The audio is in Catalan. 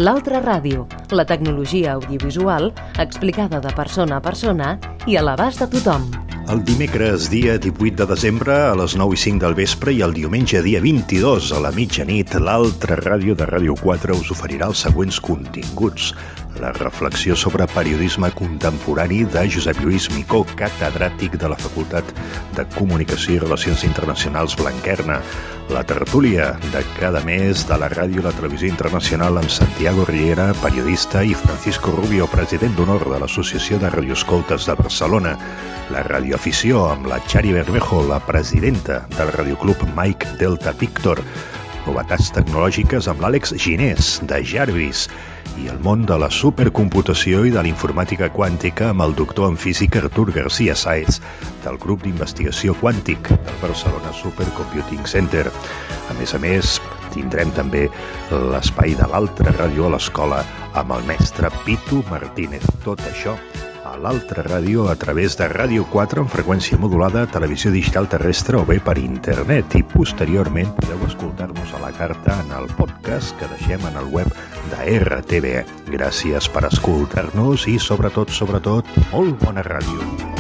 L'Altra Ràdio, la tecnologia audiovisual explicada de persona a persona i a l'abast de tothom. El dimecres, dia 18 de desembre, a les 9:05 del vespre, i el diumenge, dia 22, a la mitjanit, l'Altra Ràdio de Ràdio 4 us oferirà els següents continguts. La reflexió sobre periodisme contemporani de Josep Lluís Micó, catedràtic de la Facultat de Comunicació i Relacions Internacionals Blanquerna. La tertúlia de cada mes de la ràdio i la televisió internacional amb Santiago Riera, periodista, i Francisco Rubio, president d'honor de l'Associació de Radioescoltes de Barcelona. La radioafició amb la Chari Bermejo, la presidenta del radioclub Mike Delta Victor. Novetats tecnològiques amb l'Àlex Ginés, de Jarvis. I el món de la supercomputació i de l'informàtica quàntica amb el doctor en física Artur García Sáez, del grup d'investigació quàntic del Barcelona Supercomputing Center. A més, tindrem també l'espai de l'Altra Ràdio a l'escola amb el mestre Pitu Martínez. Tot això a l'Altra Ràdio a través de Ràdio 4 en freqüència modulada, televisió digital terrestre o bé per internet, i posteriorment podeu escoltar-nos a la carta en el podcast que deixem en el web de RTV. Gràcies per escoltar-nos i sobretot, molt bona ràdio.